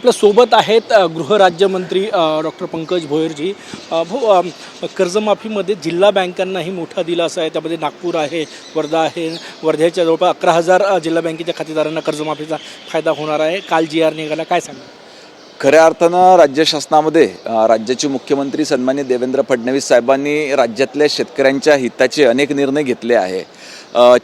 आपल्या सोबत आहेत गृहराज्यमंत्री डॉक्टर पंकज भोयरजी। कर्जमाफीमध्ये जिल्हा बँकांनाही मोठा दिलासा आहे। त्यामध्ये नागपूर आहे, वर्धा आहे। वर्ध्याच्या जवळपास 11,000 जिल्हा बँकेच्या खातेदारांना कर्जमाफीचा फायदा होणार आहे। काल GR निघाला, काय सांगा? खऱ्या अर्थानं राज्य शासनामध्ये राज्याचे मुख्यमंत्री सन्माननीय देवेंद्र फडणवीस साहेबांनी राज्यातल्या शेतकऱ्यांच्या हिताचे अनेक निर्णय घेतले आहे।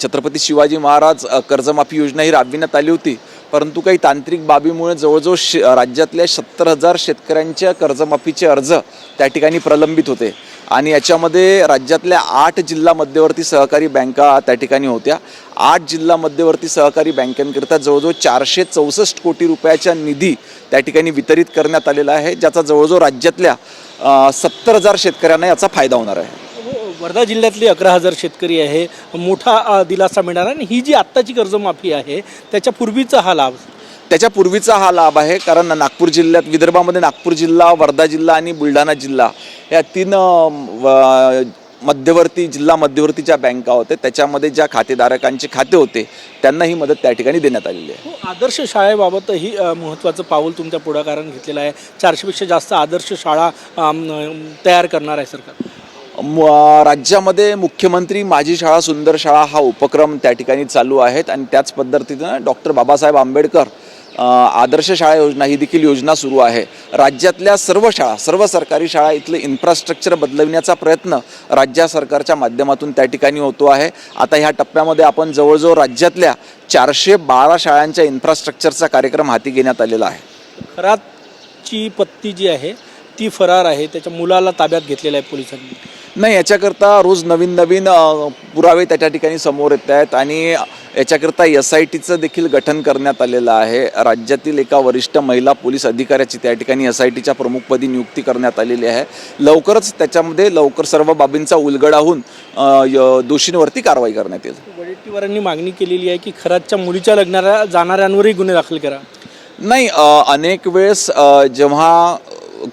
छत्रपती शिवाजी महाराज कर्जमाफी योजना ही राबविण्यात आली होती, परंतु काही तांत्रिक बाबीमुळे जवळजवळ राज्यातल्या 70,000 शेतकऱ्यांच्या कर्जमाफीचे अर्ज त्या ठिकाणी प्रलंबित होते आणि याच्यामध्ये राज्यातल्या 8 जिल्हा मध्यवर्ती सहकारी बँका त्या ठिकाणी होत्या। 8 जिल्हा मध्यवर्ती सहकारी बँकांकरिता जवळजवळ 464 कोटी रुपयाचा निधी त्या ठिकाणी वितरित करण्यात आलेला आहे, ज्याचा जवळजवळ राज्यातल्या 70,000 शेतकऱ्यांना याचा फायदा होणार आहे। वर्धा जिल्ह्यातले 11,000 शेतकरी आहे, मोठा दिलासा मिळणार आहे। आणि ही जी आत्ताची कर्जमाफी आहे त्याच्या पूर्वीचा हा लाभ, त्याच्यापूर्वीचा हा लाभ आहे, कारण नागपूर जिल्ह्यात, विदर्भामध्ये नागपूर जिल्हा, वर्धा जिल्हा आणि बुलढाणा जिल्हा या 3 जिल्हा मध्यवर्तीच्या बँका होते, त्याच्यामध्ये ज्या खातेधारकांचे खाते होते त्यांना ही मदत त्या ठिकाणी देण्यात आलेली आहे। आदर्श शाळेबाबतही महत्त्वाचं पाऊल तुमच्या पुढाकाराने घेतलेलं आहे। 400पेक्षा जास्त आदर्श शाळा तयार करणार आहे सरकार। राज्यामध्ये मुख्यमंत्री माझी शाळा सुंदर शाळा हा उपक्रम त्या ठिकाणी चालू आहेत आणि त्याच पद्धतीनं डॉक्टर बाबासाहेब आंबेडकर आदर्श शाळा योजना ही देखील योजना सुरू आहे। राज्यातल्या सर्व शाळा, सर्व सरकारी शाळा इथलं इन्फ्रास्ट्रक्चर बदलविण्याचा प्रयत्न राज्य सरकारच्या माध्यमातून त्या ठिकाणी होतो आहे। आता ह्या टप्प्यामध्ये आपण जवळजवळ राज्यातल्या 412 शाळांच्या इन्फ्रास्ट्रक्चरचा कार्यक्रम हाती घेण्यात आलेला आहे। खरातची पत्ती जी आहे ती फरार आहे, त्याच्या मुलाला ताब्यात घेतलेलं आहे पोलिसांनी। नाही, याच्याकरता रोज नवीन पुरावे त्या ठिकाणी समोर येत आहेत आणि याच्याकरता SITचं देखील गठन करण्यात आलेलं आहे। राज्यातील एका वरिष्ठ महिला पोलीस अधिकाऱ्याची त्या ठिकाणी SITच्या प्रमुखपदी नियुक्ती करण्यात आलेली आहे। लवकरच त्याच्यामध्ये सर्व बाबींचा उलगडा होऊन दोषींवरती कारवाई करण्यात येईल। वडेट्टीवारांनी मागणी केलेली आहे की खरातच्या मुलीच्या लग्नाला जाणाऱ्यांवरही गुन्हे दाखल करा। नाही, अनेक वेळेस जेव्हा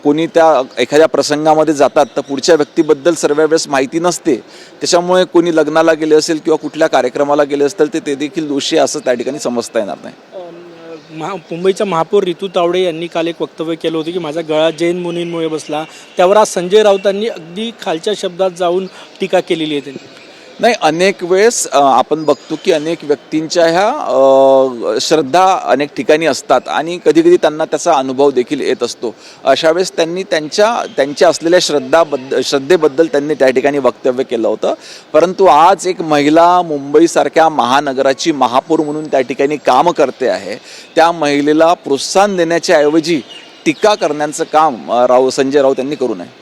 कोणी त्या एखाद्या प्रसंगामध्ये जातात तर पुढच्या व्यक्तीबद्दल सर्व वेळेस माहिती नसते, त्याच्यामुळे कोणी लग्नाला गेले असेल किंवा कुठल्या कार्यक्रमाला गेले असतील ते देखील दोषी असं त्या ठिकाणी समजता येणार नाही। मुंबईच्या महापौर रितू तावडे यांनी काल एक वक्तव्य केलं होतं की माझा गळा जैन मुनींमुळे बसला, त्यावर आज संजय राऊतांनी अगदी खालच्या शब्दात जाऊन टीका केलेली आहे त्यांनी। नाही, अनेक वेळेस आपण बघतो की अनेक व्यक्तींच्या ह्या श्रद्धा अनेक ठिकाणी असतात आणि कधीकधी त्यांना त्याचा अनुभव देखील येत असतो। अशा वेळेस त्यांनी त्यांच्या असलेल्या श्रद्धेबद्दल त्यांनी त्या ठिकाणी वक्तव्य केलं होतं, परंतु आज एक महिला मुंबईसारख्या महानगराची महापौर म्हणून त्या ठिकाणी काम करते आहे, त्या महिलेला प्रोत्साहन देण्याच्या ऐवजी टीका करण्याचं काम संजय राऊत यांनी करू नये।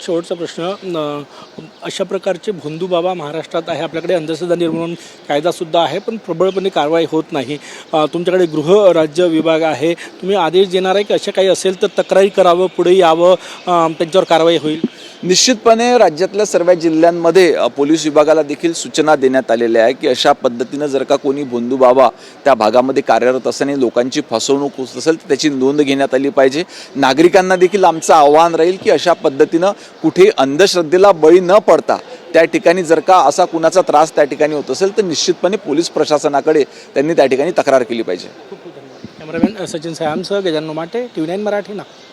शेवटचा प्रश्न, अशा प्रकारचे भोंदू बाबा महाराष्ट्रात आहे, आपल्याकडे अंधश्रद्धा निर्मूलन कायदासुद्धा आहे, पण प्रबळपणे कारवाई होत नाही। तुमच्याकडे गृह राज्य विभाग आहे, तुम्ही आदेश देणार आहे की अशा काही असेल तर तक्रारी करावं, पुढे यावं, त्यांच्यावर कारवाई होईल? निश्चितपणे राज्यातल्या सर्व जिल्ह्यांमध्ये पोलीस विभागाला देखील सूचना देण्यात आलेल्या आहे की अशा पद्धतीनं जर का कोणी भोंदू बाबा त्या भागामध्ये कार्यरत असताना लोकांची फसवणूक होत असेल तर त्याची नोंद घेण्यात आली पाहिजे। नागरिकांना देखील आमचं आव्हान राहील की अशा पद्धतीनं कुठे अंधश्रद्धेला बळी न पडता त्या ठिकाणी जर का असा कुणाचा त्रास त्या ठिकाणी होत असेल तर निश्चितपणे पोलीस प्रशासनाकडे त्यांनी त्या ठिकाणी तक्रार केली पाहिजे। खूप खूप धन्यवाद। कॅमेरामॅन सचिन सायांसह गजानन माटे, TV9 मराठी, नागपूर।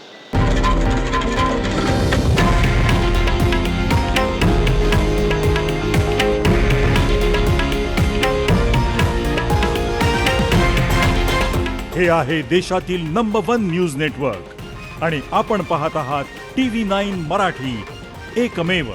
हे आहे देशातील नंबर 1 न्यूज नेटवर्क आणि आपण पाहत आहात TV9 मराठी, एकमेव।